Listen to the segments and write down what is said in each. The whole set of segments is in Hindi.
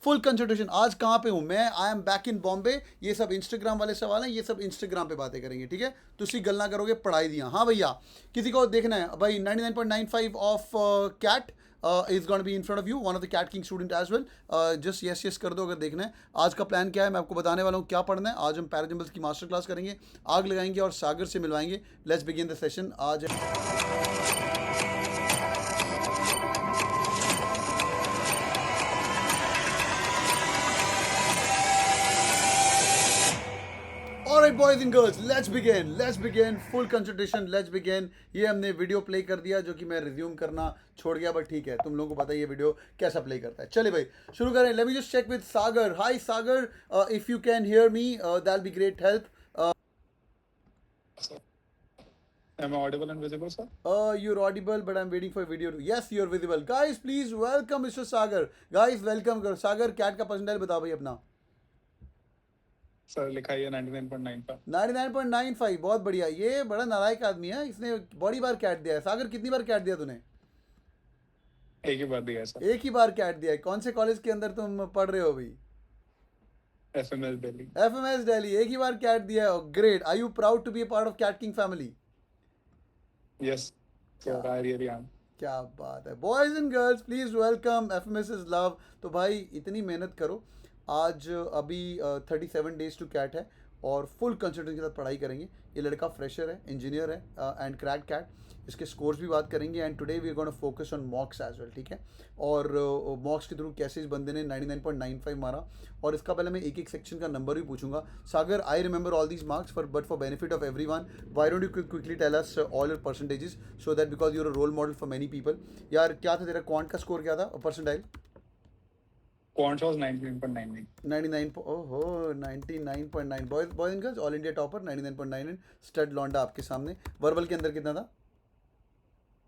Full concentration. आज कहाँ पे हूँ मैं? I am back in Bombay. ये सब इंस्टाग्राम वाले सवाल हैं, ये सब इंस्टाग्राम पे बातें करेंगे, ठीक है? तुसी गल्ला करोगे पढ़ाई दिया। हाँ भैया, किसी को देखना है भाई 99.95 of CAT is going to be in front of you, one of the CAT King student as well. Just yes yes कर दो अगर देखना है। आज का प्लान क्या है मैं आपको बताने वाला हूँ क्या पढ़ना है। आज हम पैराजम्बल्स की मास्टर क्लास करेंगे, आग लगाएंगे और सागर से मिलवाएंगे। Let's begin the session. आज Alright boys and girls, let's begin, full concentration, let's begin। ये हमने वीडियो प्ले कर दिया जो कि मैं रिज्यूम करना छोड़ गया, बट ठीक है, तुम लोगों को पता है ये वीडियो कैसा प्ले करता है। चलिए भाई शुरू करें। Let me just check with Sagar. Hi Sagar, if you can hear me that be great help. Am I audible and visible, sir? You're audible, but I'm waiting for a video. Yes, you're visible. Guys, please welcome Mr. Sagar. Guys, welcome Sagar। CAT का परसेंटाइल बताओ भाई अपना। सर लिखा है 99.9 पर। 99.95, बहुत बढ़िया। ये बड़ा नालायक आदमी है, इसने बड़ी बार कैट दिया है। सागर कितनी बार कैट दिया तूने? एक ही बार दिया है सर। एक ही बार कैट दिया है। कौन से कॉलेज के अंदर तुम पढ़ रहे हो अभी? FMS दिल्ली। FMS दिल्ली, एक ही बार कैट दिया है। Great. Are you proud to be a part of CAT King family? Yes sir, I really am. क्या बात है। Boys and girls please welcome, FMS is love. तो भाई इतनी मेहनत करो। आज अभी 37 डेज टू कैट है और फुल कंसंट्रेशन के साथ पढ़ाई करेंगे। ये लड़का फ्रेशर है, इंजीनियर है एंड क्रैक कैट। इसके स्कोर्स भी बात करेंगे and today we are gonna focus on mocks as well, ठीक है? और मॉक्स के थ्रू कैसे इस बंदे ने 99.95 मारा, और इसका पहले मैं एक एक सेक्शन का नंबर भी पूछूंगा। Sagar, I remember all these marks for but for benefit of everyone, why don't you quickly tell us all your percentages so that because you're a role model for many people. यार क्या था तेरा क्वांट का स्कोर, क्या था परसेंटाइल? Quant was 99.99। 99 ओहो 99.9। Boys and girls all India topper 99.9 and stud लौंडा आपके सामने। वर्बल के अंदर कितना था?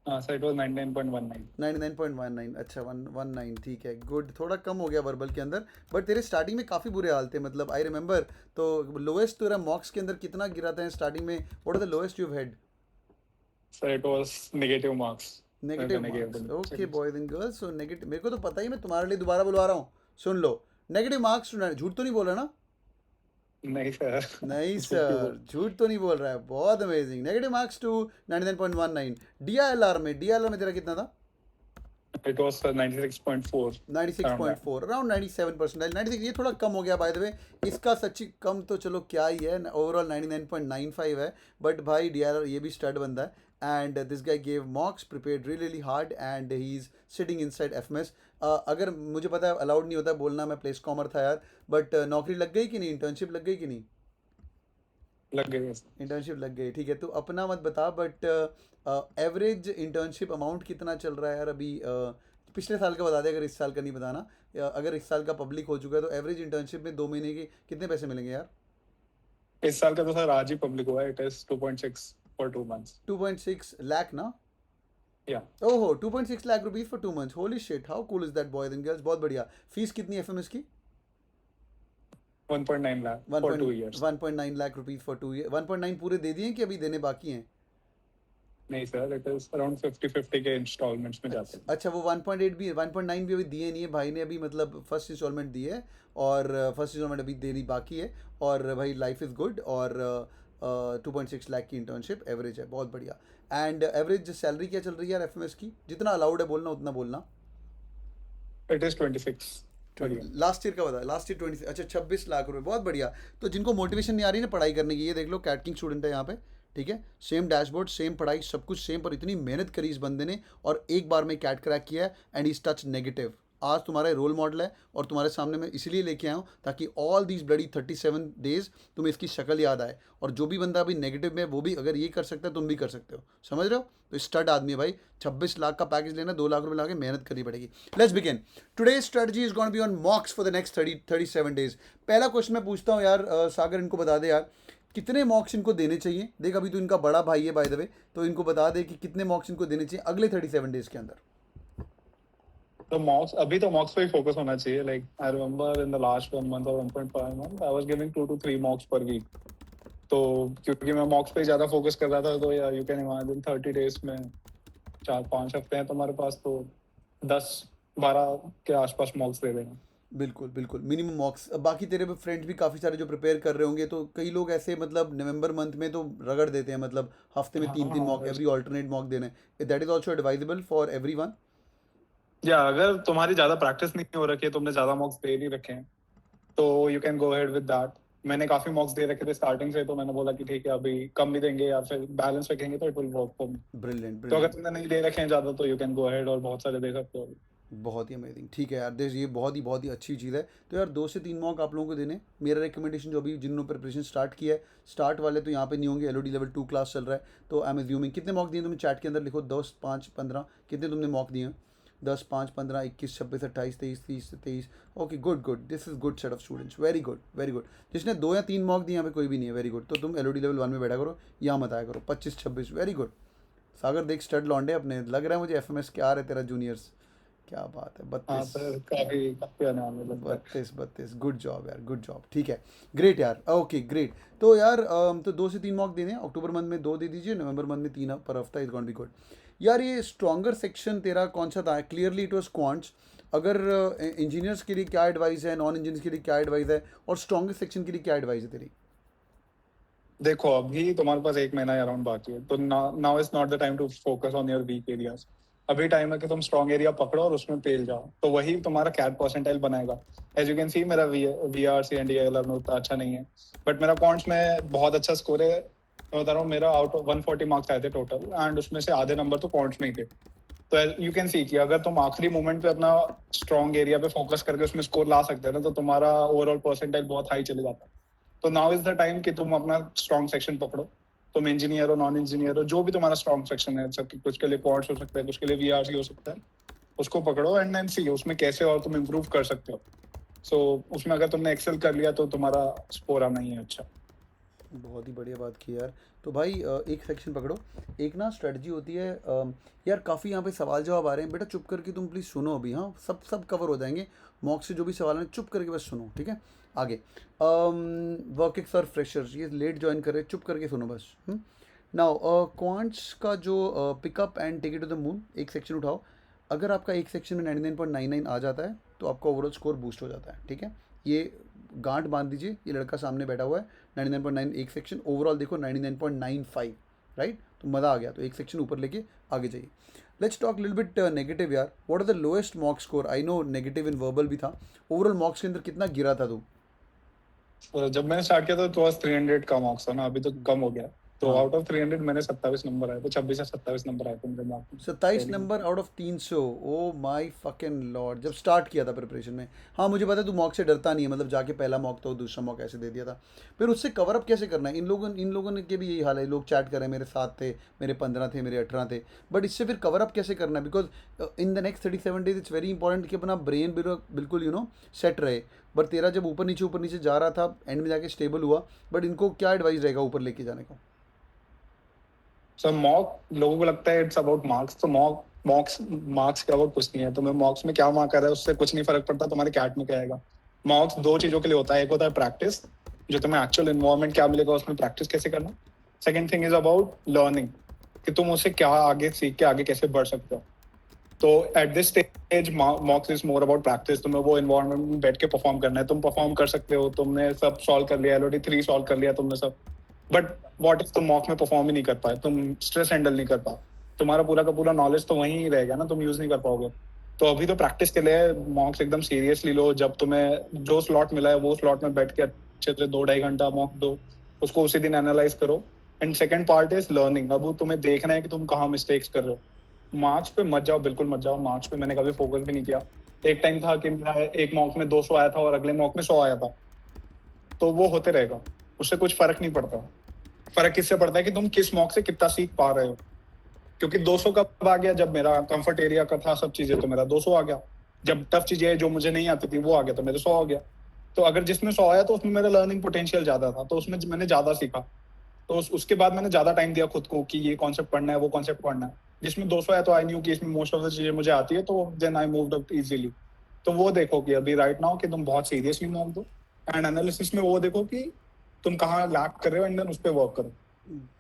हाँ सर, इट वाज 99.19। 99.19, अच्छा 119, ठीक है, गुड। थोड़ा कम हो गया वर्बल के अंदर, बट तेरे स्टार्टिंग में काफ़ी बुरे हाल थे, मतलब आई रिमेंबर। तो लोएस्ट तेरा मॉक्स के अंदर कितना गिरा था स्टार्टिंग में? What are the lowest you had? Sir it was negative marks. Negative marks, okay boys and girls. So negative, मेरे को तो पता ही, मैं तुम्हारे लिए दोबारा बुलवा रहा हूँ, सुन लो। नेगेटिव मार्क्स, झूठ तो नहीं बोल रहा ना? नहीं सर। नहीं सर, झूठ तो नहीं बोल रहा है। बहुत amazing. Negative marks to 99.19। DILR में तेरा कितना था? It was 96.4। 96.4, अराउंड 97%। 96, ये थोड़ा कम हो गया बाय द वे। इसका सच्ची कम तो चलो क्या ही है, ओवरऑल 99.95 है। बट भाई डीआईएलआर ये भी स्टड बंदा है and this guy gave मॉक्स, prepared really hard and he is sitting inside FMS। अगर मुझे पता है अलाउड नहीं होता बोलना, मैं प्लेस कॉमर था यार, बट नौकरी लग गई कि नहीं? इंटर्नशिप लग गई कि नहीं? लग गई है। इंटर्नशिप लग गई, ठीक है। तो अपना मत बता, बट एवरेज इंटर्नशिप अमाउंट कितना चल रहा है यार अभी? पिछले साल का बता दे अगर इस साल का नहीं बताना। अगर इस साल का पब्लिक हो चुका है तो एवरेज इंटर्नशिप में 2 महीने के कितने पैसे मिलेंगे यार? इस साल का तो सर आज ही पब्लिक हुआ है। It is 2.6 for 2 months. 2.6 lakh ना? या ओहो 2.6 lakh rupees for 2 months. Holy shit, how cool is that boys and girls. बहुत बढ़िया। फीस कितनी FMS की? 1.9 lakh for 2 years. 1.9 lakh rupees for 2 year. 1.9 पूरे दे दिए कि अभी देने बाकी हैं? नहीं सर, इट इज अराउंड 50-50 के इंस्टॉलमेंट्स में जाते हैं। अच्छा, वो 1.8 भी, 1.9 भी अभी दिए नहीं है भाई ने अभी, मतलब फर्स्ट इंस्टॉलमेंट दी है और फर्स्ट इंस्टॉलमेंट अभी देनी बाकी है। और भाई लाइफ इज़ गुड। और 2.6 लाख की इंटर्नशिप एवरेज है, बहुत बढ़िया। एंड एवरेज सैलरी क्या चल रही है यार FMS की? जितना अलाउड है बोलना उतना बोलना। It is 26। लास्ट ईयर का बता। लास्ट ईयर 20, अच्छा 26 लाख रुपए, बहुत बढ़िया। तो जिनको मोटिवेशन नहीं आ रही ना पढ़ाई करने की, ये देख लो कैट किंग स्टूडेंट है यहाँ पे, ठीक है? सेम डैशबोर्ड, सेम पढ़ाई, सब कुछ सेम, पर इतनी मेहनत करी इस बंदे ने और एक बार में कैट क्रैक किया है एंड इज टच नेगेटिव। आज तुम्हारा रोल मॉडल है और तुम्हारे सामने मैं इसलिए लेके आया हूँ ताकि ऑल दीज ब्लडी 37 डेज तुम्हें इसकी शक्ल याद आए। और जो भी बंदा अभी नेगेटिव में, वो भी अगर ये कर सकता है तुम भी कर सकते हो, समझ रहे हो? तो स्टड आदमी है भाई। 26 लाख का पैकेज लेना, 2 लाख रुपए लगा के मेहनत करनी पड़ेगी। Let's begin. Today strategy is going to be on mocks for the next 37 days. पहला क्वेश्चन मैं पूछता हूँ यार, सागर इनको बता दे यार कितने मॉक्स इनको देने चाहिए। देख अभी तो इनका बड़ा भाई है बाय द वे, तो इनको बता दे कि कितने मॉक्स इनको देने चाहिए अगले 37 डेज के अंदर। तो मॉक्स, अभी तो मॉक्स पे ही फोकस होना चाहिए। Like I remember in the last 1 month और 1.5 month I was giving 2 to 3 mocks per week. तो क्योंकि मैं मॉक्स पे ज्यादा फोकस कर रहा था, तो यार यू कैन इमेजिन 30 डेज में 4-5 हफ्ते हैं तुम्हारे पास, तो 10-12 के आसपास मॉक्स दे देना। बिल्कुल बिल्कुल मिनिमम मॉक्स। बाकी तेरे फ्रेंड्स भी काफ़ी सारे जो प्रिपेयर कर रहे होंगे, तो कई लोग ऐसे मतलब नवंबर मंथ में तो रगड़ देते हैं, मतलब हफ्ते में तीन तीन हाँ, मॉक, एवरी ऑल्टरनेट मॉक देने। That is also advisable for every one. या अगर तुम्हारी ज्यादा प्रैक्टिस नहीं हो रखी है, तुमने ज्यादा मॉक्स दे नहीं रखे हैं, तो you can go ahead with that. मैंने काफी मॉक्स दे रखे थे स्टार्टिंग से, तो मैंने बोला कि ठीक है अभी कम भी देंगे या फिर बैलेंस रखेंगे तो it will work for me. Brilliant तो अगर ब्रिलियंट। तुमने नहीं दे रखे हैं ज्यादा, तो यू कैन गो अहेड और बहुत सारे दे सकते हो। बहुत ही अमेजिंग, ठीक है यार, देश ये बहुत ही अच्छी चीज़ है। तो यार 2 से 3 मॉक आप लोगों को देने। मेरा रिकमेंडेशन जो अभी जिन्होंने प्रिपरेशन स्टार्ट किया है, स्टार्ट वाले तो यहाँ पे नहीं होंगे, एलओडी लेवल 2 क्लास चल रहा है, तो आई एम एज्यूमिंग कितने मॉक दिए तुमने चैट के अंदर लिखो, 10 5 15 कितने तुमने मॉक दिए हैं? 10 5 15 21 26 28 30 30 31। Okay good good, this is good set of students, very good very good. जिसने 2 या 3 मॉक दिए यहाँ पे कोई भी नहीं है, वेरी गुड। तो तुम एलओडी लेवल 1 में बैठा करो, यहाँ मत आया करो। 25 26, वेरी गुड। सागर देख स्टड लॉन्डे अपने, लग रहा है मुझे एफएमएस क्या आ रहा है तेरा जूनियर्स। क्या बात है, हाँ 32। सर, काफी काफी आने वाले लगता है। 32 गुड जॉब यार, गुड जॉब, ठीक है। ग्रेट यार, ओके ग्रेट। तो यार तो 2 से 3 मॉक देने हैं, अक्टूबर मंथ में 2 दे दीजिए, नवंबर मंथ में 3 पर हफ्ता, इज गोइंग बी गुड। यार ये स्ट्रॉन्गर सेक्शन तेरा कौन सा था? Clearly it was quants. अगर इंजीनियर्स के लिए क्या एडवाइस है, नॉन इंजीनियर्स के लिए क्या एडवाइस है, और स्ट्रॉन्गर सेक्शन के लिए क्या एडवाइस है तेरी? देखो अभी तुम्हारे पास एक महीना अराउंड बाकी है, तो now is not the time to focus on your weak areas. अभी टाइम है कि तुम स्ट्रॉन्ग एरिया पकड़ो और उसमें पेल जाओ, तो वही तुम्हारा कैट परसेंटाइल बनाएगा। एज यू कैन सी मेरा V R C and D L R में उतना अच्छा नहीं है, बट मेरा क्वांट्स में बहुत अच्छा स्कोर है। मैं बता रहा हूँ, मेरा आउट ऑफ 140 मार्क्स आए थे टोटल, एंड उसमें से आधे नंबर तो क्वांट्स में ही थे। तो यू कैन सी कि अगर तुम आखिरी मोमेंट पे अपना स्ट्रॉन्ग एरिया पे फोकस करके उसमें स्कोर ला सकते हैं ना, तो तुम्हारा ओवरऑल परसेंटाइल बहुत हाई चले जाता है। तो नाउ इज द टाइम कि तुम अपना स्ट्रॉन्ग सेक्शन पकड़ो। तुम इंजीनियर हो, नॉन इंजीनियर हो, जो भी तुम्हारा स्ट्रॉन्ग सेक्शन है, सबके कुछ के लिए क्वाड्स हो सकता है, कुछ के लिए वीआरसी हो सकता है, उसको पकड़ो एंड देन सी उसमें कैसे और तुम इम्प्रूव कर सकते हो। सो उसमें अगर तुमने एक्सेल कर लिया तो तुम्हारा स्कोर आना ही है अच्छा। बहुत ही बढ़िया बात की यार। तो भाई एक सेक्शन पकड़ो। एक ना स्ट्रेटजी होती है, यार काफ़ी यहाँ पे सवाल जवाब आ रहे हैं, बेटा चुप करके तुम प्लीज़ सुनो अभी, हाँ सब सब कवर हो जाएंगे। मॉक से जो भी सवाल हैं चुप करके बस सुनो, ठीक है। आगे वर्क एक्स और फ्रेशर्स, ये लेट ज्वाइन कर रहे हैं, चुप करके सुनो बस। नाउ क्वांट्स का जो pick up and take it to the moon, एक सेक्शन उठाओ। अगर आपका एक सेक्शन में 99.99 आ जाता है तो आपका ओवरऑल स्कोर बूस्ट हो जाता है, ठीक है। ये गांठ बांध दीजिए, ये लड़का सामने बैठा हुआ है, 99.9 एक सेक्शन, ओवरऑल देखो 99.95, राइट। तो मज़ा आ गया, तो एक सेक्शन ऊपर लेके आगे जाइए। Let's talk little bit negative यार। What are the lowest mock score? I know negative in verbal भी था, ओवरऑल मॉक्स के अंदर कितना गिरा था तू? तो जब मैंने स्टार्ट किया था तो 300 का मार्क्स था ना, अभी तो कम हो गया। तो हाँ, आउट ऑफ 300 मैंने 27 नंबर आए थे, 26 या 27 नंबर आए थे मेरे मार्क्स 27 में। Number out of 300। Oh my fucking Lord, जब स्टार्ट किया था प्रिपरेशन में। हाँ मुझे पता है तू मॉक से डरता नहीं है, मतलब जाके पहला मॉक तो दूसरा मॉक ऐसे दे दिया था। फिर उससे कवर अप कैसे करना है? इन लोगों ने के भी यही हाल है, लोग चैट कर रहे हैं, मेरे 7 थे, मेरे 15 थे, मेरे 18 थे। बट इससे फिर कवर अप कैसे करना है? Because in the next 37 days it's very important कि अपना ब्रेन बिल्कुल सेट रहे। बट तेरा जब ऊपर नीचे जा रहा था, एंड में जाके स्टेबल हुआ। बट इनको क्या एडवाइस रहेगा ऊपर लेके जाने का? सर मॉक लोगों को लगता है इट्स अबाउट मार्क्स, तो मॉक्स मार्क्स के अबाउट कुछ नहीं है। तुम्हें मॉक्स में क्या मार्क आ रहा है उससे कुछ नहीं फर्क पड़ता, तुम्हारे कैट में क्या आएगा। मॉक्स दो चीजों के लिए होता है, एक होता है प्रैक्टिस, जो तुम्हें एक्चुअल इन्वायरमेंट क्या मिलेगा उसमें प्रैक्टिस कैसे करना। Second thing is about learning, कि तुम उससे क्या आगे सीख के आगे कैसे बढ़ सकते हो। तो at this stage मॉक्स is more about practice. तुम्हें वो एनवायरनमेंट में बैठ के परफॉर्म करना है, तुम परफॉर्म कर सकते हो, तुमने सब सॉल्व कर लिया, एलओडी 3 सॉल्व कर लिया तुमने सब। बट व्हाट इफ तुम मॉक में परफॉर्म ही नहीं कर पाए, तुम स्ट्रेस हैंडल नहीं कर पाए, तुम्हारा पूरा का पूरा नॉलेज तो वहीं रहेगा ना, तुम यूज नहीं कर पाओगे। तो अभी तो प्रैक्टिस के लिए मॉक्स एकदम सीरियसली लो। जब तुम्हें जो स्लॉट मिला है वो स्लॉट में बैठ के अच्छे से 2 ढाई घंटा मॉक दो, उसको उसी दिन एनालाइज करो। And second part is learning. अब वो तुम्हें देखना है कि तुम कहाँ मिस्टेक्स कर रहे हो। मार्क्स पे मत जाओ, बिल्कुल मत जाओ। मार्क्स पे मैंने कभी फोकस भी नहीं किया। एक टाइम था कि मेरा एक मॉक में 200 आया था और अगले मॉक में 100 आया था, तो वो होते रहेगा, उससे कुछ फर्क नहीं पड़ता। फर्क किससे पड़ता है कि तुम किस मॉक से कितना सीख पा रहे हो। क्योंकि 200 कब आ गया? जब मेरा कंफर्ट एरिया का था सब चीजें, तो मेरा 200 आ गया। जब टफ चीजें जो मुझे नहीं आती थी वो आ गया, तो मेरे 100 आ गया। तो अगर जिसमें 100 आया तो उसमें मेरा लर्निंग पोटेंशियल ज्यादा था, तो उसमें मैंने ज्यादा सीखा। तो उसके बाद मैंने ज्यादा टाइम दिया खुद को कि ये कॉन्सेप्ट पढ़ना है, वो कॉन्सेप्ट पढ़ना है। जिसमें 200 है तो आई न्यू कि इसमें मोस्ट ऑफ द चीजें मुझे आती है, तो then I moved up easily. तो वो देखो कि अभी राइट नाउ कि तुम बहुत सीरियसली मॉक दो, एंड एनालिसिस में वो देखो कि तुम कहाँ लैक कर रहे हो, एंड देन उस पर वर्क करो।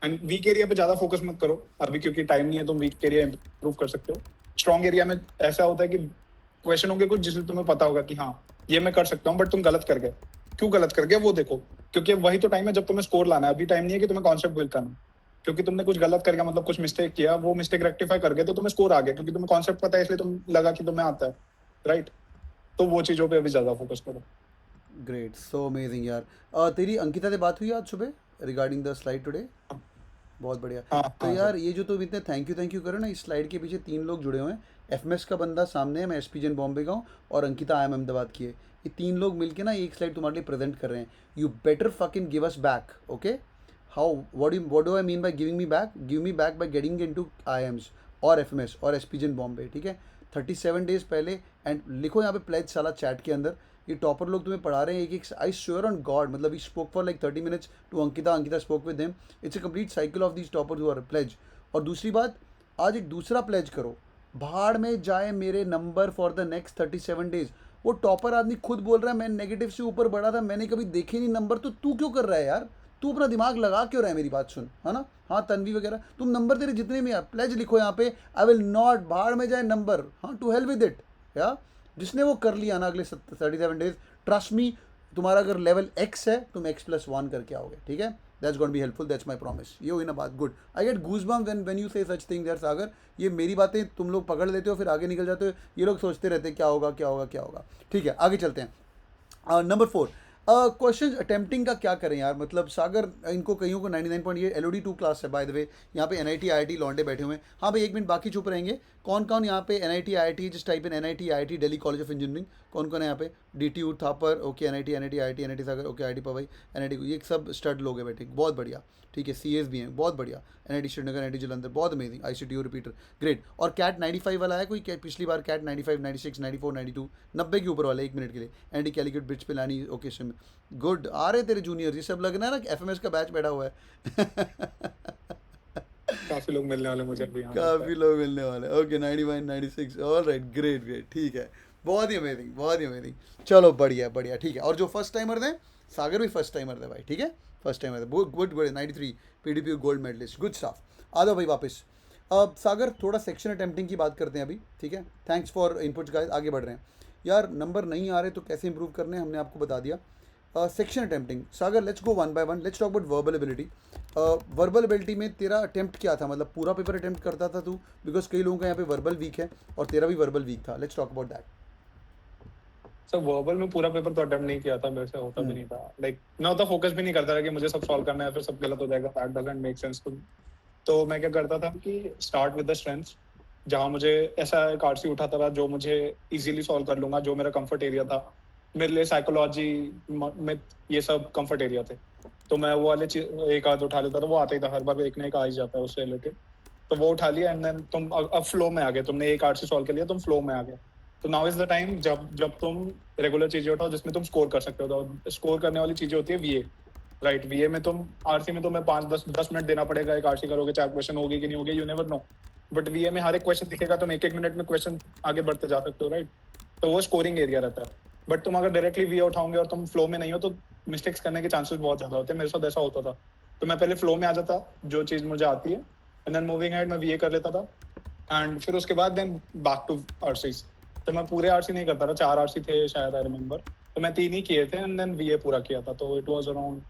एंड वीक एरिया पे ज्यादा फोकस मत करो अभी, क्योंकि टाइम नहीं है। तुम वीक एरिया इंप्रूव कर सकते हो। स्ट्रॉन्ग एरिया में ऐसा होता है कि क्वेश्चन होंगे कुछ जिसमें तुम्हें पता होगा कि हाँ ये मैं कर सकता हूँ, बट तुम गलत कर गए। क्यों गलत कर गए वो देखो, क्योंकि वही तो टाइम है जब तुम्हें स्कोर लाना है। अभी टाइम नहीं है कि तुम्हें कॉन्सेप्ट बिल्ड करना, क्योंकि तुमने कुछ गलत कर गया, मतलब कुछ मिस्टेक किया, वो मिस्टेक रेक्टिफाई कर गए तो तुम्हें स्कोर आ गया, क्योंकि तुम्हें कॉन्सेप्ट पता है, इसलिए तुम लगा कि तुम्हें आता है, राइट। तो वो चीजों पे अभी ज्यादा फोकस करो। ग्रेट, सो अमेजिंग यार। तेरी अंकिता से बात हुई आज सुबह रिगार्डिंग द स्लाइड टुडे? बहुत बढ़िया। हाँ तो हाँ यार सर। ये जो तुम इतने थैंक यू करो ना, इस स्लाइड के पीछे 3 लोग जुड़े हुए हैं। एफएमएस का बंदा सामने है, मैं एसपी जैन बॉम्बे का हूँ, और अंकिता आई एम अहमदाबाद की है। ये 3 लोग मिलके ना एक स्लाइड तुम्हारे लिए प्रेजेंट कर रहे हैं। You better fucking give us back, okay? How, what do I mean by giving me back? Give me back by getting into IIMs और एफएमएस और एसपी जैन बॉम्बे, ठीक है? 37 डेज पहले। एंड लिखो यहाँ पे प्लेज साला चैट के अंदर। ये टॉपर लोग तुम्हें पढ़ा रहे हैं एक एक। आई श्योर ऑन गॉड, मतलब we spoke for like 30 minutes to Ankita, Ankita spoke with him. It's a complete cycle of these toppers who are plays. और दूसरी बात, आज एक दूसरा प्लेज करो, भाड़ में जाए मेरे number for the next 37 days. वो टॉपर आदमी खुद बोल रहा है मैं नेगेटिव से ऊपर बढ़ा था, मैंने कभी देखे नहीं नंबर। तो तू क्यों कर रहा है यार? तू अपना दिमाग लगा क्यों रहा है? मेरी बात सुन, है ना? हाँ तन्वी वगैरह, तुम नंबर तेरे जितने भी यार प्लेज लिखो यहाँ पे, आई विल नॉट, भाड़ में जाए नंबर, हाँ टू हेल विद इट। या जिसने वो कर लिया ना अगले 37 डेज, ट्रस्ट मी, तुम्हारा अगर लेवल एक्स है तुम x+1 करके आओगे, ठीक है? That's gonna be helpful, that's my promise. ये हुई ना बात, good. I get goosebumps when you से सच थिंग्स यार सागर। ये मेरी बातें तुम लोग पकड़ लेते हो, फिर आगे निकल जाते हो। ये लोग सोचते रहते हैं क्या होगा क्या होगा क्या होगा। ठीक है, आगे चलते हैं। नंबर 4, क्वेश्चन अटेम्प्टिंग का क्या करें यार? मतलब सागर, इनको कईयों को 99 ये LOD 2 क्लास है बाय द वे। यहाँ पे NIT IIT लौंडे बैठे हुए हैं। हाँ भाई 1 मिनट बाकी चुप रहेंगे। कौन कौन यहाँ पे NIT IIT, just type in NIT IIT Delhi college of engineering. कौन कौन है यहाँ पे? DTU Thapar, okay, NIT IIT NIT सागर, ओके, IIT पवई, NIT, ये सब स्टड लोग हैं बैठे, बहुत बढ़िया। ठीक है, CS भी हैं, बहुत बढ़िया। NIT श्रीनगर, NIT जलंधर, बहुत अमेजिंग। ICTU repeater, great. और कैट 95 वाला है कोई? पिछली बार कैट 95, 96, 94, 92, 90 के ऊपर वाले 1 मिनट के लिए। NIT कैलिकट ब्रिज पे लानी, ओके सिम, गुड। आ रहे तेरे जूनियर, ये सब लगना है ना कि FMS का बैच बैठा हुआ है। काफी लोग मिलने वाले मुझे अभी यहाँ लगता है। काफ़ी लोग मिलने वाले, okay. 91, 96, all right, great great, ठीक है। बहुत ही अमेजिंग, बहुत ही अमेजिंग। चलो बढ़िया बढ़िया, ठीक है। और जो फर्स्ट टाइमर थे, सागर भी फर्स्ट टाइमर थे भाई, ठीक है? फर्स्ट टाइमर थे, good good good. 93 PDP gold medalist, good stuff. आ जाओ भाई वापस। अब सागर थोड़ा सेक्शन अटेम्प्टिंग की बात करते हैं अभी, ठीक है? थैंक्स फॉर इनपुट्स गाइस, आगे बढ़ रहे हैं। यार नंबर नहीं आ रहे तो कैसे इंप्रूव करने हैं, हमने आपको बता दिया। Section attempting, Sagar let's go one by one, let's talk about verbal ability. Verbal ability में तेरा अटेम्प्ट क्या था? मतलब पूरा पेपर अटेम्प्ट करता था तू? बिकॉज कई लोगों का यहाँ पे वर्बल वीक है, और तेरा भी वर्बल वीक था। Let's talk about that. Sir verbal में पूरा पेपर तो अटेम्प्ट नहीं किया था, मेरे से होता भी नहीं था। लाइक मैं उतना फोकस भी नहीं करता था कि मुझे सब सॉल्व करना है, फिर सब गलत हो जाएगा, that doesn't make sense to me. तो मैं क्या करता था कि स्टार्ट विद द स्ट्रेंथ्स, जहाँ मुझे ऐसा एक आरसी उठाता था जो मुझे इजीली सॉल्व कर लूंगा, जो मेरा कंफर्ट एरिया था। मेरे लिए साइकोलॉजी में ये सब कंफर्ट एरिया थे, तो मैं वो वाले चीज एक आध उठा लेता था। वो आता ही था, हर बार एक ना एक आ ही जाता है उससे रिलेटेड। तो वो उठा लिया, एंड देन तुम अब फ्लो में आ गए। तुमने एक आरसी सॉल्व कर लिया, तुम फ्लो में आ गए। तो नाउ इज द टाइम जब जब तुम रेगुलर चीजें उठाओ जिसमें तुम स्कोर कर सकते हो। तो स्कोर करने वाली चीजें होती है VA, राइट। VA में तुम, आरसी में तुम्हें 5-10 मिनट देना पड़ेगा। एक आरसी करोगे, 4 क्वेश्चन होगी कि नहीं होगी, you never know. But VA में हर एक क्वेश्चन दिखेगा, तुम एक एक मिनट में क्वेश्चन आगे बढ़ते जा सकते हो, राइट। तो वो स्कोरिंग एरिया रहता है। बट तुम अगर डायरेक्टली VA उठाओगे और तुम फ्लो में नहीं हो, तो मिस्टेक्स करने के चांसेस बहुत ज्यादा होते हैं। मेरे साथ ऐसा होता था। तो मैं पहले फ्लो में आ जाता, जो चीज मुझे आती है, एंड देन मूविंग हेड मैं VA कर लेता था। एंड फिर उसके बाद देन बैक टू आरसीज। तो मैं पूरे आरसी नहीं करता था, 4 आरसी थे शायद, आई रिमेम्बर। तो मैं 3 ही किए थे, एंड देन VA पूरा किया था। तो इट वाज अराउंड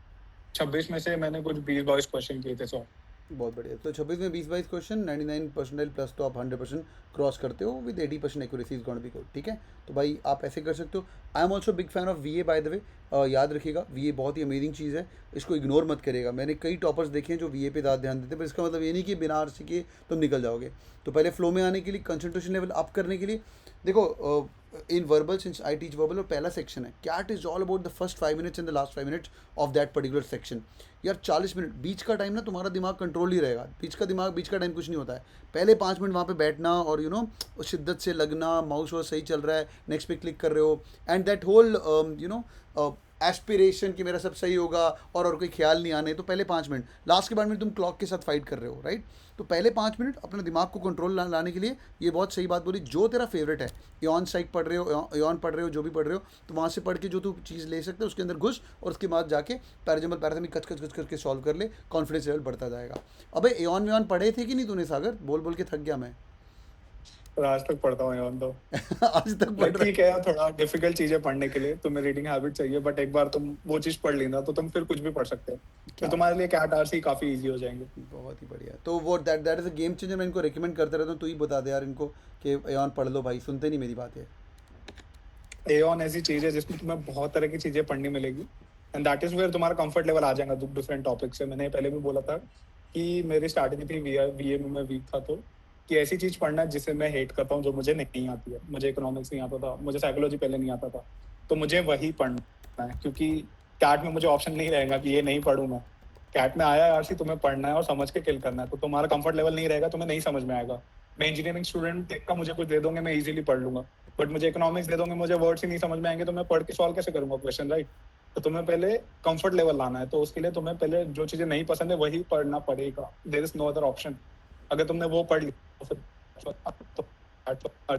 26 में से मैंने कुछ 20-22 क्वेश्चन किए थे। सो बहुत बढ़िया। तो 26 में 20-22 क्वेश्चन, 99 प्लस, तो आप 100% क्रॉस करते हो with 80% accuracy, is gonna be good, ठीक है? तो भाई आप ऐसे कर सकते हो। I am also big fan of VA by the way. याद रखिएगा, VA बहुत ही अमेजिंग चीज़ है, इसको इग्नोर मत करिएगा। मैंने कई टॉपर्स देखे हैं जो VA पे ज़्यादा ध्यान देते हैं, पर इसका मतलब ये नहीं कि बिना आरसी के तुम निकल जाओगे। तो पहले फ्लो में आने के लिए, कंसंट्रेशन लेवल अप करने के लिए, देखो in verbal, since I teach verbal, और पहला सेक्शन है CAT is all about the first 5 minutes and the last 5 minutes of that particular section. यार 40 मिनट बीच का टाइम ना, तुम्हारा दिमाग कंट्रोल ही रहेगा। बीच का टाइम कुछ नहीं होता है। पहले 5 मिनट वहाँ पे बैठना और शिद्दत से लगना, माउस वॉस सही चल रहा है, नेक्स्ट पे क्लिक कर रहे हो, एंड दैट होल एस्पिरेशन कि मेरा सब सही होगा, और कोई ख्याल नहीं आने। तो पहले 5 मिनट, लास्ट के बाद में तुम क्लॉक के साथ फाइट कर रहे हो, राइट? तो पहले 5 मिनट अपने दिमाग को कंट्रोल लाने के लिए, ये बहुत सही बात बोली। जो तेरा फेवरेट है, एॉन साइट पढ़ रहे हो, एॉन पढ़ रहे हो, जो भी पढ़ रहे हो, तो वहाँ से पढ़ के जो तू चीज़ ले सकते हो उसके अंदर घुस, और उसके बाद जाके पैराजम्बल पैराथमी कच कच कच करके सॉल्व कर ले, कॉन्फिडेंस लेवल बढ़ता जाएगा। अबे एॉन वेॉन पढ़े थे कि नहीं तूने सागर? बोल बोल के थक गया मैं। आज तक पढ़ता हूँ एवन तो। आज तक पढ़ लाइक रहा ठीक है यार, थोड़ा डिफिकल्ट चीजें पढ़ने के लिए तुम्हें रीडिंग हैबिट चाहिए, बट एक बार तुम वो चीज पढ़ ली ना तो तुम फिर कुछ भी पढ़ सकते हो। है। तो क्या तुम्हारे लिए कैट आरसी काफी इजी हो जाएंगे। बहुत ही बढ़िया। तो वो that is a game changer. मैं इनको रिकमेंड करते रहता हूँ। तू ही बता दे यार इनको कि एयन पढ़ लो भाई, सुनते नहीं मेरी बात है। एऑन ऐसी चीज है जिसमें तुम्हें बहुत तरह की चीजें पढ़नी मिलेगी, एंड दैट इज वेयर तुम्हारा कंफर्ट लेवल आ जाएगा डिफरेंट टॉपिक से। मैंने पहले भी बोला था कि मेरी स्टार्टिंग थी वीए में मैं वीक था, तो कि ऐसी चीज पढ़ना जिसे मैं हेट करता हूँ, जो मुझे नहीं आती है। मुझे इकोनॉमिक्स नहीं आता था, मुझे साइकोलॉजी पहले नहीं आता था, तो मुझे वही पढ़ना है, क्योंकि कैट में मुझे ऑप्शन नहीं रहेगा कि ये नहीं पढ़ूँ मैं। कैट में आया यार सी तुम्हें पढ़ना है और समझ के किल करना है, तो तुम्हारा कंफर्ट लेवल नहीं रहेगा, तुम्हें नहीं समझ में आएगा। मैं इंजीनियरिंग स्टूडेंट देखा, मुझे कुछ दे दोगे मैं इजीली पढ़ लूंगा, बट मुझे इकोनॉमिक्स दे दोगे, मुझे वर्ड्स ही नहीं समझ में आएंगे, तो मैं पढ़ के सॉल्व कैसे करूंगा क्वेश्चन, राइट? तो तुम्हें पहले कंफर्ट लेवल लाना है, तो उसके लिए तुम्हें पहले जो चीजें नहीं पसंद है वही पढ़ना पड़ेगा। There is no other option. अगर तुमने वो पढ़ ली तो फिर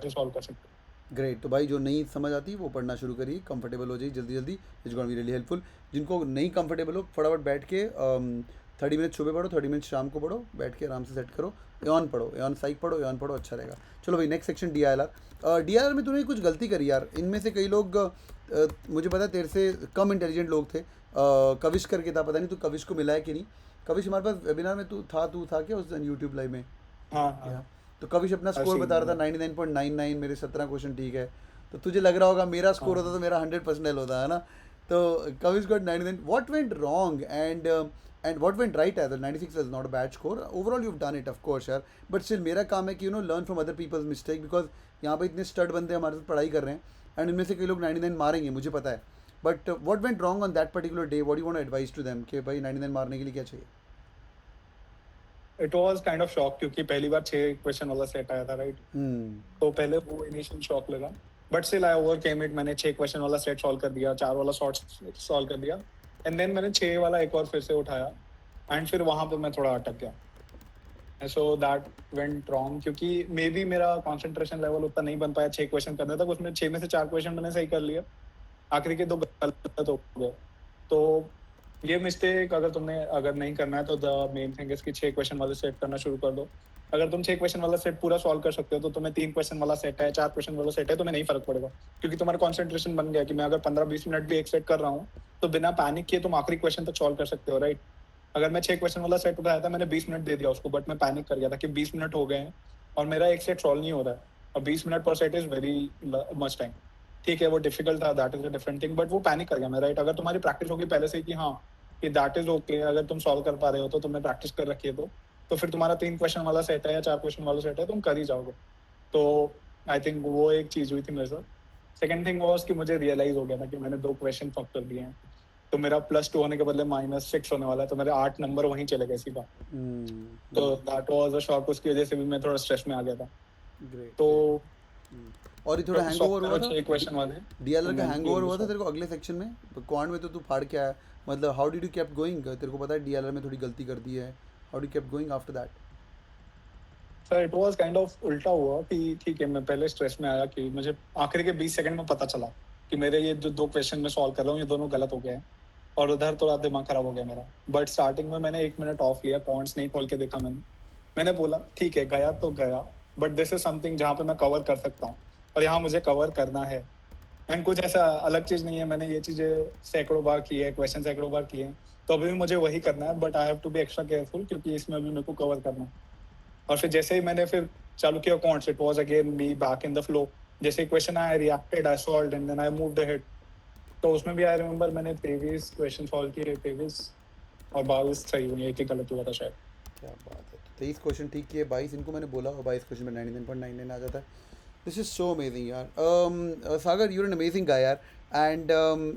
सॉल्व कर सकते हो। ग्रेट। तो भाई जो नहीं समझ आती वो पढ़ना शुरू करिए, कंफर्टेबल हो जाइए जल्दी जल्दी। It's gonna be really helpful. जिनको नहीं कंफर्टेबल हो फटाफट बैठ के 30 मिनट सुबह पढ़ो, 30 मिनट शाम को पढ़ो, बैठ के आराम से सेट करो। एन पढ़ो, एन साइक पढ़ो, एन पढ़ो, अच्छा रहेगा। चलो भाई नेक्स्ट सेक्शन DILR। DILR में तूने कुछ गलती करी यार। इनमें से कई लोग मुझे पता है तेरे से कम इंटेलिजेंट लोग थे। कविश करके था, पता नहीं तू कविश को मिला है कि नहीं। कविश हमारे पास वेबिनार में तू था क्या उस दिन यूट्यूब लाइव में? हाँ या हाँ, तो कविश अपना I've स्कोर seen बता रहा था that. 99.99, मेरे 17 क्वेश्चन ठीक है। तो तुझे लग रहा होगा मेरा स्कोर होता हाँ, तो मेरा 100% होता है ना। तो Kavish got 99। What went wrong and what went right? As 96 is not a bad score overall, you done it of course यार। बट स्टिल मेरा काम है कि learn from other people's mistake, because यहाँ पे इतने स्टड बंदे हमारे साथ पढ़ाई कर रहे हैं एंड इनमें से कई लोग 99 मारेंगे, मुझे पता है। But what went wrong on that particular day? What you want advice to them कि भाई 99 मारने के लिए क्या चाहिए? It was kind of shock, क्योंकि पहली बार 6 क्वेश्चन वाला सेट आया था, राइट? हम्म। तो पहले वो इनिशियल शॉक लगा, but still I overcame it. मैंने 6 क्वेश्चन वाला सेट सॉल्व कर दिया, 4 वाला शॉर्ट सॉल्व कर दिया, एंड देन मैंने 6 वाला एक और फिर से उठाया, एंड फिर वहां पे मैं थोड़ा अटक गया। सो दैट वेंट रॉन्ग, क्योंकि मे बी मेरा कॉन्सेंट्रेशन लेवल उतना नहीं बन पाया 6 क्वेश्चन करने तक। उसमें 6 में से 4 क्वेश्चन मैंने सही कर लिया, आखिरी के 2 गलत हो गए। तो ये मिस्टेक अगर नहीं करना है तो द मेन थिंग इज कि 6 क्वेश्चन वाला सेट करना शुरू कर दो। अगर तुम 6 क्वेश्चन वाला सेट पूरा सॉल्व कर सकते हो, तो तुम्हें 3 क्वेश्चन वाला सेट है, 4 क्वेश्चन वाला सेट है, तुम्हें नहीं फर्क पड़ेगा, क्योंकि तुम्हारा कॉन्सेंट्रेशन बन गया कि मैं अगर 15-20 मिनट भी एक सेट कर रहा हूँ, तो बिना पैनिक किए तुम आखिरी क्वेश्चन तक सॉल्व कर सकते हो, राइट? अगर मैं 6 क्वेश्चन वाला सेट उठाया था, मैंने 20 मिनट दे दिया उसको, बट मैं पैनिक कर गया था कि 20 मिनट हो गए हैं और मेरा एक सेट सॉल्व नहीं हो रहा है, और 20 मिनट पर set is very much time. ठीक है, वो डिफिकल्ट था, that is a different thing, but वो पैनिक कर गया मैं, राइट? अगर तुम्हारी प्रैक्टिस होगी पहले से कि हाँ कि दैट इज ओके, अगर तुम सॉल्व कर पा रहे हो तो तुमने प्रैक्टिस कर रखी है, तो फिर तुम्हारा 3 क्वेश्चन वाला सेट है या 4 क्वेश्चन वाला सेट है, तुम कर ही जाओगे। तो आई थिंक वो एक चीज हुई थी मेरे साथ। सेकेंड थिंग वॉज कि मुझे रियलाइज हो गया था कि मैंने 2 क्वेश्चन फक कर दिए हैं, तो मेरा +2 होने के बदले -6 होने वाला है, तो मेरे 8 नंबर वहीं चले गए सीधा। तो दैट वाज अ शॉक, उसकी वजह से भी मैं थोड़ा स्ट्रेस में आ गया था। ग्रेट तो ग्रेट। और ये थोड़ा हैंगओवर हुआ था 6 क्वेश्चन वाले, DLR and का? then हैंगओवर ये हुआ था शॉक। तेरे को अगले सेक्शन में? क्वांट में तो तू फाड़ के आया। मतलब how did you kept going? तेरे को पता है DLR में थोड़ी गलती कर दी है। How did kept going after that? Sir it was kind of उल्टा हुआ कि ठीक है, मैं पहले स्ट्रेस में आया कि मुझे आखिरी के 20 सेकंड में पता चला कि मेरे ये जो 2 क्वेश्चन मैं सॉल्व कर रहा हूँ ये दोनों गलत हो गए हैं, और उधर थोड़ा दिमाग खराब हो गया मेरा। बट स्टार्टिंग में मैंने 1 मिनट ऑफ लिया, पॉइंट्स नहीं खोल के देखा मैंने बोला ठीक है गया तो गया, बट दिस इज समथिंग जहाँ पे मैं कवर कर सकता हूँ, और यहाँ मुझे कवर करना है। एंड कुछ ऐसा अलग चीज नहीं है, मैंने ये चीजें सैकड़ों बार की है, क्वेश्चन सैकड़ों बार किए हैं, तो अभी भी मुझे वही करना है, but I have to be extra careful, क्योंकि इसमें अभी मेरे को कवर करना है। और फिर जैसे ही मैंने फिर चालू किया accounts, it was again me back in the flow. जैसे क्वेश्चन आया, reacted, I solved, and then I moved ahead. तो उसमें भी आई रिमेंबर मैंने 23 क्वेश्चन सॉल्व किए, 23 और 22 सही हुई, एक ही गलत हुआ था शायद। क्या बात है। 23 क्वेश्चन ठीक किए, 22 इनको मैंने बोला, और 22 क्वेश्चन में 99.99 आ जाता है। दिस इज सो अमेजिंग यार। सागर यूर एन अमेजिंग गाय यार। एंड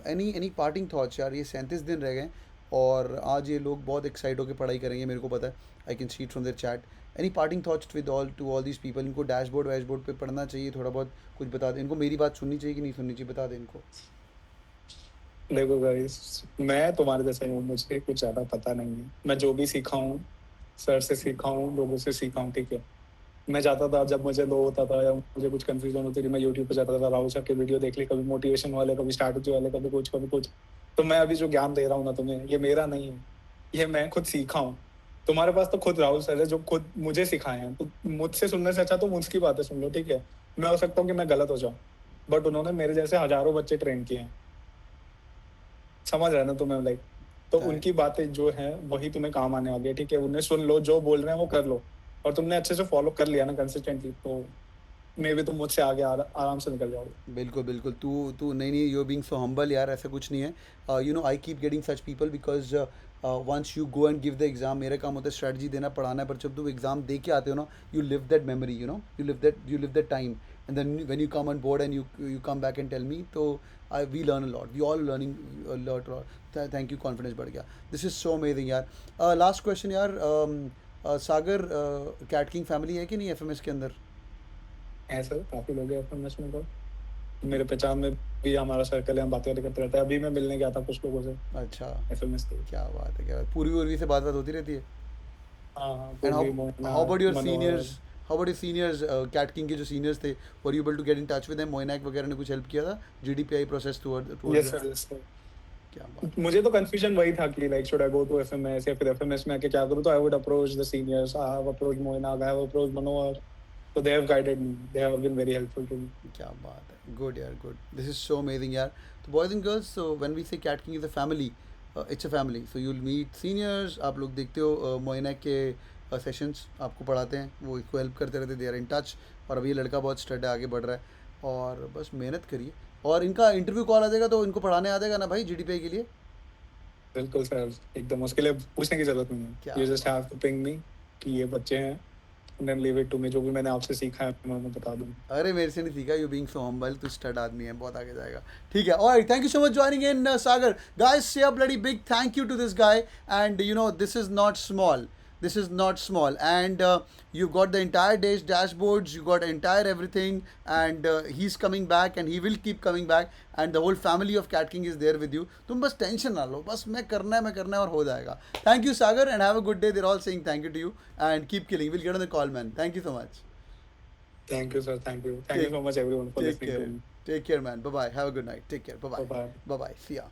एनी पार्टिंग थॉट्स यार? ये 37 दिन रह गए और आज ये लोग बहुत एक्साइट होकर पढ़ाई करेंगे, मेरे को पता है। I can see it from there chat. Any parting thoughts with all these people? इनको डैशबोर्ड वैशबोर्ड पे पढ़ना चाहिए थोड़ा बहुत? कुछ बता दे इनको। मेरी बात सुननी चाहिए कि नहीं सुननी चाहिए? बता दे इनको। देखो गाइस, मैं तुम्हारे जैसा ही हूँ, मुझे कुछ ज्यादा पता नहीं है। मैं जो भी सीखा हूँ सर से सीखा हूँ, लोगों से सीखा हूँ, ठीक है? मैं जाता था, जब मुझे लो होता था या मुझे कुछ कंफ्यूजन होती थी, मैं यूट्यूब पे जाता था, राहुल सर के वीडियो देख ली, कभी मोटिवेशन वाले, कभी स्ट्रैटेजी वाले, कभी कुछ कभी कुछ। तो मैं अभी जो ज्ञान दे रहा हूँ ना तुम्हें, ये मेरा नहीं है, ये मैं खुद सीखा हूँ। तुम्हारे पास तो खुद राहुल सर है जो खुद मुझे सिखाए हैं, तो मुझसे सुनने से अच्छा तुम उसकी बातें सुन लो, ठीक है? मैं हो सकता हूँ कि मैं गलत हो जाऊँ, बट उन्होंने मेरे जैसे हजारों बच्चे ट्रेन किए हैं। समझ रहे हैं ना तुम्हें, लाइक तो Thank- उनकी बातें जो है वही तुम्हें काम आने वाली है, ठीक है? उन्हें सुन लो, जो बोल रहे हैं वो कर लो, और तुमने अच्छे से फॉलो कर लिया ना कंसिस्टेंटली, तो मे बी तुम मुझसे आगे आराम से निकल जाओगे। बिल्कुल बिल्कुल, तू तू नहीं नहीं, यू बीइंग सो हम्बल यार, ऐसा कुछ नहीं है। You know I keep getting such people because once you go and give the exam, मेरा काम होता है स्ट्रेटजी देना, पढ़ाना है, पर जब तुम एग्जाम दे के आते हो ना, you live that memory, you know, you live that time, and then when you come on board and you come back and tell me, तो I we learn a lot, we all learning lot. Thank you, confidence बढ़ गया। दिस इज सो अमेजिंग यार। लास्ट क्वेश्चन यार, सागर, कैट किंग फैमिली है कि नहीं एफ के अंदर? है सर, काफी लोग हैं एफएमएस में तो। मेरे पहचान में भी हमारा सर्कल है, हम बातें करते रहते हैं। अभी मैं मिलने गया था कुछ लोगों से अच्छा, एफएमएस के। क्या बात है, क्या बात, पूर्वी उर्वी से बात बात होती रहती है? हाँ हाँ, And पूर्वी, Mohana, how about your Manohar. seniors? How about your seniors? Cat King के जो seniors थे, were you able to get in touch with them? मोइनैक वगैरह ने कुछ हेल्प किया था GDPI process towards yes them? Sir, yes sir. क्या बात मुझे तो कंफ्यूजन वही था कि like should I go to FMS या फिर एफएमएस में आके क्या करूँ, तो I would approach the seniors. I have approach Mohana, I have approach Manohar, so they have guided me, they have been very helpful to me. क्या बात है, गुड यार, good, this is so amazing यार। तो boys and girls, so when we say CAT king is a family, it's a family, so you will meet seniors, आप लोग देखते हो मोइनैक के सेशंस आपको पढ़ाते हैं, वो इसको हेल्प करते रहते, दे आर इन टच। और अभी ये लड़का बहुत स्टड है, आगे बढ़ रहा है, और बस मेहनत करिए, और इनका इंटरव्यू कॉल आ जाएगा तो इनको पढ़ाने आ जाएगा ना भाई GDPI के लिए। बिल्कुल सर, एकदम उसके लिए पूछने की जरूरत नहीं क्या है। You just have to ping me कि ये बच्चे हैं, then leave it to me. जो भी मैंने आपसे सीखा है मैं उन्हें बता दूँ। अरे मेरे से नहीं सीखा, यू बीइंग सो हम्बल, तू स्टड आदमी है, बहुत आगे जाएगा। ठीक है, alright, thank you so much joining in Sagar. Guys say a bloody big thank you to this guy, and you know this is not small, this is not small, and you've got the entire day's dashboards, you got entire everything, and he's coming back and he will keep coming back, and the whole family of Cat King is there with you. तुम बस टेंशन ना लो, बस मैं करना है, मैं करना है, और हो जाएगा। Thank you Sagar, and have a good day, they're all saying thank you to you, and keep killing, we'll get on the call man, thank you so much, thank you sir, thank you, thank you take so much everyone for take listening to care, me. take care man, bye bye, have a good night, take care, bye bye, bye bye. bye bye, see ya.